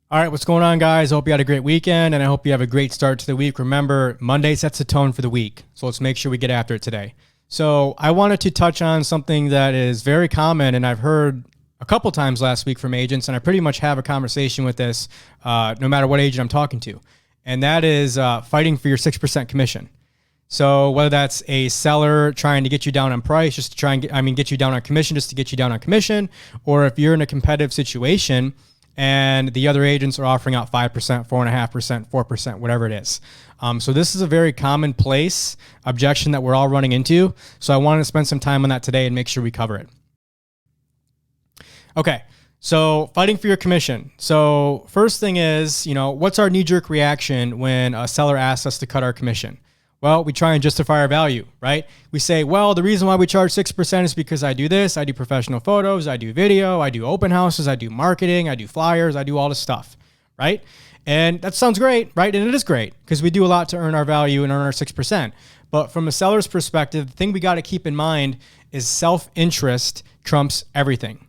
All right, what's going on, guys? I hope you had a great weekend, and I hope you have a great start to the week. Remember, Monday sets the tone for the week, so let's make sure we get after it today. So I wanted to touch on something that is very common, and I've heard a couple times last week from agents, and I pretty much have a conversation with this no matter what agent I'm talking to, and that is fighting for your 6% commission. So whether that's a seller trying to get you down on price, just to try and get you down on commission, just to get you down on commission, or if you're in a competitive situation and the other agents are offering out 5%, 4.5%, 4%, whatever it is. So this is a very commonplace objection that we're all running into. So I wanted to spend some time on that today and make sure we cover it. Okay, so fighting for your commission. So first thing is, what's our knee-jerk reaction when a seller asks us to cut our commission? Well, we try and justify our value, right? We say, well, the reason why we charge 6% is because I do this, I do professional photos, I do video, I do open houses, I do marketing, I do flyers, I do all this stuff, right? And that sounds great, right? And it is great because we do a lot to earn our value and earn our 6%. But from a seller's perspective, the thing we got to keep in mind is self-interest trumps everything.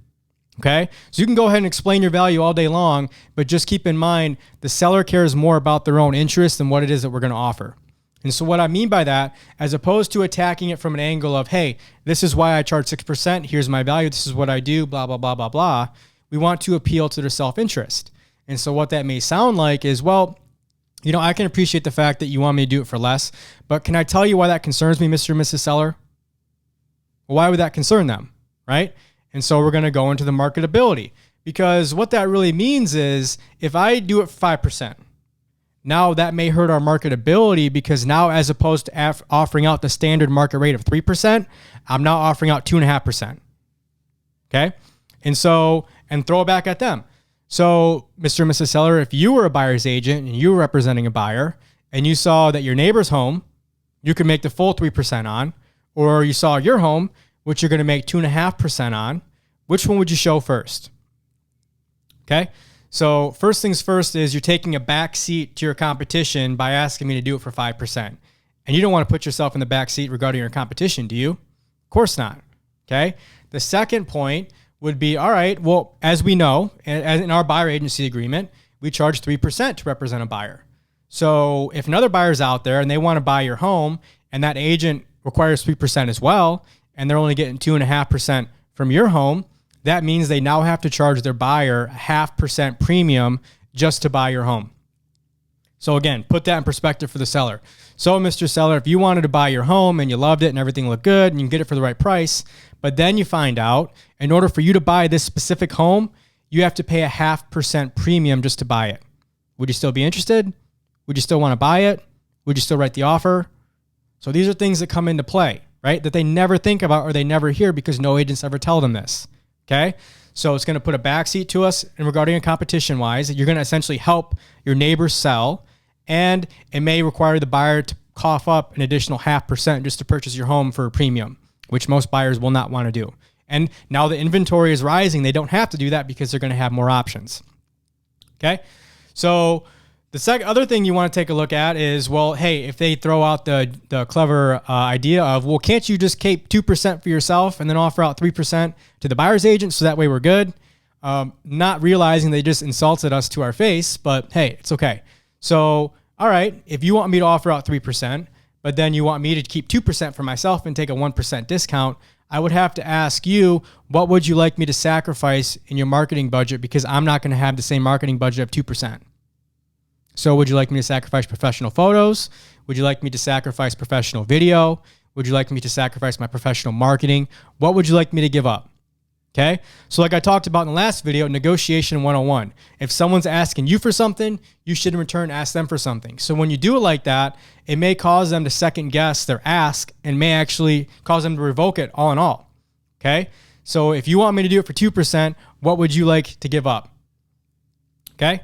Okay, so you can go ahead and explain your value all day long, but just keep in mind the seller cares more about their own interest than what it is that we're going to offer. And so what I mean by that, as opposed to attacking it from an angle of, hey, this is why I charge 6%, here's my value, this is what I do, blah, blah, blah, blah, blah, we want to appeal to their self-interest. And so what that may sound like is, well, I can appreciate the fact that you want me to do it for less, but can I tell you why that concerns me, Mr. and Mrs. Seller? Well, why would that concern them, right? And so we're going to go into the marketability, because what that really means is if I do it for 5%, now that may hurt our marketability, because now as opposed to offering out the standard market rate of 3%, I'm now offering out 2.5%. Okay. And throw it back at them. So Mr. and Mrs. Seller, if you were a buyer's agent and you were representing a buyer and you saw that your neighbor's home, you could make the full 3% on, or you saw your home, which you're going to make 2.5% on, which one would you show first? Okay. So first things first is you're taking a back seat to your competition by asking me to do it for 5%. And you don't want to put yourself in the back seat regarding your competition, do you? Of course not. Okay. The second point would be, all right, well, as we know, as in our buyer agency agreement, we charge 3% to represent a buyer. So if another buyer's out there and they want to buy your home and that agent requires 3% as well, and they're only getting 2.5% from your home, that means they now have to charge their buyer a 0.5% premium just to buy your home. So again, put that in perspective for the seller. So Mr. Seller, if you wanted to buy your home and you loved it and everything looked good and you can get it for the right price, but then you find out in order for you to buy this specific home, you have to pay a 0.5% premium just to buy it. Would you still be interested? Would you still want to buy it? Would you still write the offer? So these are things that come into play, right? That they never think about or they never hear because no agents ever tell them this. Okay. So it's going to put a backseat to us, and regarding a competition wise, you're going to essentially help your neighbor sell, and it may require the buyer to cough up an additional 0.5% just to purchase your home for a premium, which most buyers will not want to do. And now the inventory is rising. They don't have to do that because they're going to have more options. Okay. So the other thing you want to take a look at is, well, hey, if they throw out the clever idea of, well, can't you just keep 2% for yourself and then offer out 3% to the buyer's agent so that way we're good? Not realizing they just insulted us to our face, but hey, it's okay. So, all right, if you want me to offer out 3%, but then you want me to keep 2% for myself and take a 1% discount, I would have to ask you, what would you like me to sacrifice in your marketing budget? Because I'm not going to have the same marketing budget of 2%. So would you like me to sacrifice professional photos? Would you like me to sacrifice professional video? Would you like me to sacrifice my professional marketing? What would you like me to give up? Okay. So like I talked about in the last video, negotiation 101. If someone's asking you for something, you should in return ask them for something. So when you do it like that, it may cause them to second guess their ask and may actually cause them to revoke it all in all. Okay. So if you want me to do it for 2%, what would you like to give up? Okay.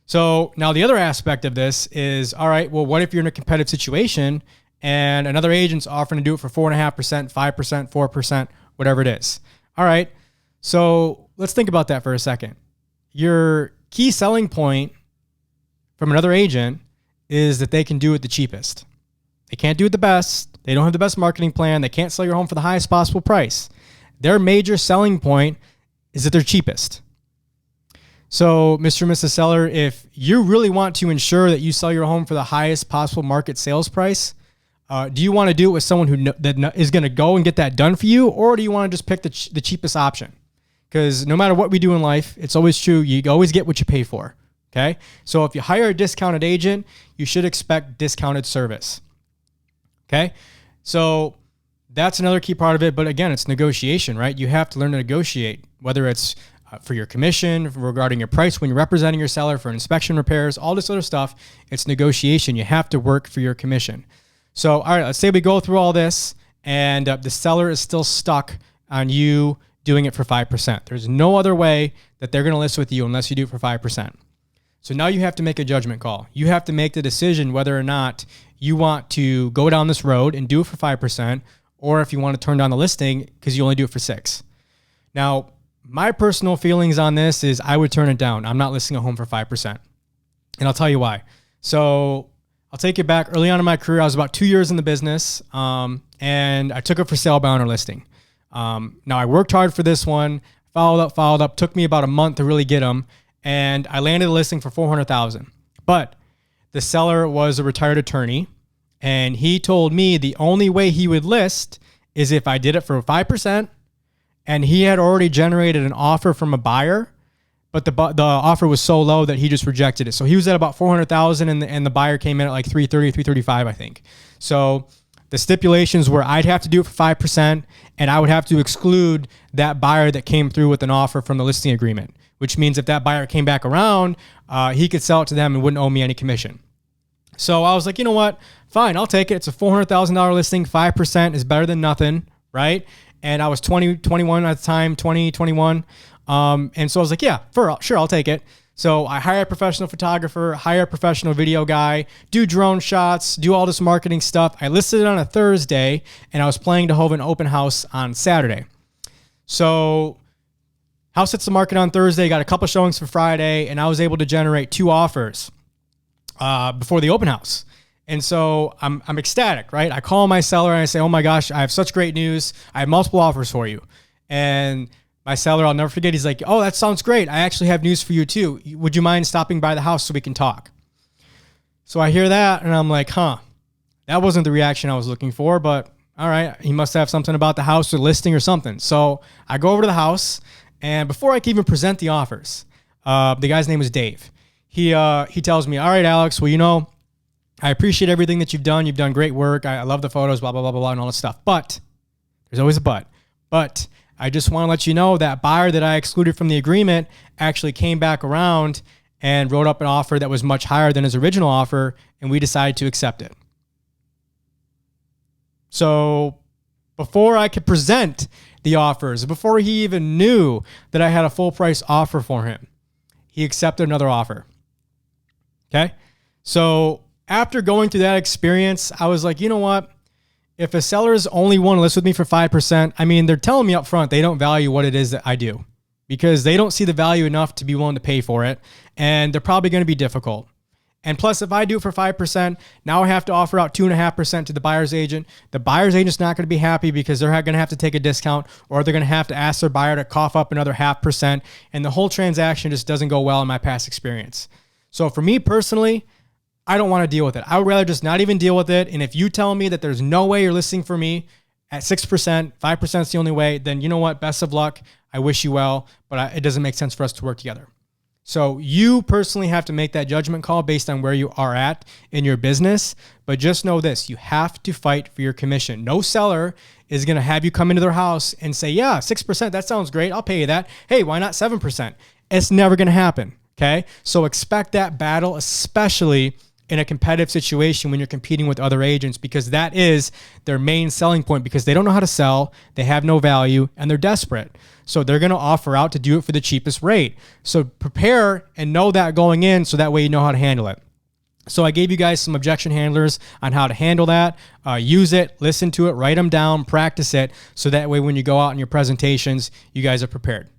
So now the other aspect of this is, all right, well, what if you're in a competitive situation and another agent's offering to do it for 4.5%, 5%, 4%, whatever it is? All right. So let's think about that for a second. Your key selling point from another agent is that they can do it the cheapest. They can't do it the best. They don't have the best marketing plan. They can't sell your home for the highest possible price. Their major selling point is that they're cheapest. So, Mr. and Mrs. Seller, if you really want to ensure that you sell your home for the highest possible market sales price, do you want to do it with someone who is going to go and get that done for you, or do you want to just pick the cheapest option? Because no matter what we do in life, it's always true. You always get what you pay for. Okay. So if you hire a discounted agent, you should expect discounted service. Okay. So that's another key part of it. But again, it's negotiation, right? You have to learn to negotiate, whether it's for your commission, regarding your price when you're representing your seller, for inspection repairs, all this other stuff. It's negotiation. You have to work for your commission. So, all right, let's say we go through all this and the seller is still stuck on you doing it for 5%. There's no other way that they're going to list with you unless you do it for 5%. So now you have to make a judgment call. You have to make the decision whether or not you want to go down this road and do it for 5%, or if you want to turn down the listing because you only do it for 6%. Now, my personal feelings on this is I would turn it down. I'm not listing a home for 5%. And I'll tell you why. So I'll take you back early on in my career. I was about 2 years in the business, and I took it for sale by owner listing. Now I worked hard for this one, followed up, took me about a month to really get them. And I landed a listing for $400,000. But the seller was a retired attorney, and he told me the only way he would list is if I did it for 5%, and he had already generated an offer from a buyer, but the offer was so low that he just rejected it. So he was at about $400,000, and the buyer came in at like $330,000, $335,000, I think. So the stipulations were I'd have to do it for 5%, and I would have to exclude that buyer that came through with an offer from the listing agreement, which means if that buyer came back around, he could sell it to them and wouldn't owe me any commission. So I was like, you know what? Fine, I'll take it. It's a $400,000 listing. 5% is better than nothing, right? And I was 21 at the time, 21. And so I was like, yeah, sure, I'll take it. So I hire a professional photographer, hire a professional video guy, do drone shots, do all this marketing stuff. I listed it on a Thursday, and I was planning to hold an open house on Saturday. So house hits the market on Thursday, got a couple showings for Friday, and I was able to generate 2 offers before the open house. And so I'm ecstatic, right? I call my seller and I say, oh my gosh, I have such great news. I have multiple offers for you. And my seller, I'll never forget, he's like, oh, that sounds great. I actually have news for you too. Would you mind stopping by the house so we can talk? So I hear that and I'm like, that wasn't the reaction I was looking for, but all right, he must have something about the house or listing or something. So I go over to the house, and before I can even present the offers, the guy's name was Dave. He tells me, all right, Alex, well, you know, I appreciate everything that you've done. You've done great work. I love the photos, blah, blah, blah, blah, blah, and all this stuff. But there's always a but. But I just want to let you know that buyer that I excluded from the agreement actually came back around and wrote up an offer that was much higher than his original offer, and we decided to accept it. So before I could present the offers, before he even knew that I had a full price offer for him, he accepted another offer. Okay? So after going through that experience, I was like, you know what? If a seller's only want to list with me for 5%, I mean, they're telling me up front they don't value what it is that I do, because they don't see the value enough to be willing to pay for it, and they're probably going to be difficult. And plus, if I do it for 5%, now I have to offer out 2.5% to the buyer's agent. The buyer's agent's not going to be happy because they're going to have to take a discount, or they're going to have to ask their buyer to cough up another 0.5%, and the whole transaction just doesn't go well in my past experience. So for me personally, I don't want to deal with it. I would rather just not even deal with it. And if you tell me that there's no way you're listing for me at 6%, 5% is the only way, then you know what? Best of luck. I wish you well, but it doesn't make sense for us to work together. So you personally have to make that judgment call based on where you are at in your business. But just know this, you have to fight for your commission. No seller is going to have you come into their house and say, yeah, 6%, that sounds great. I'll pay you that. Hey, why not 7%? It's never going to happen. Okay. So expect that battle, especially in a competitive situation when you're competing with other agents, because that is their main selling point, because they don't know how to sell, they have no value, and they're desperate. So they're going to offer out to do it for the cheapest rate. So prepare and know that going in, so that way you know how to handle it. So I gave you guys some objection handlers on how to handle that. Use it, listen to it, write them down, practice it, so that way when you go out in your presentations, you guys are prepared.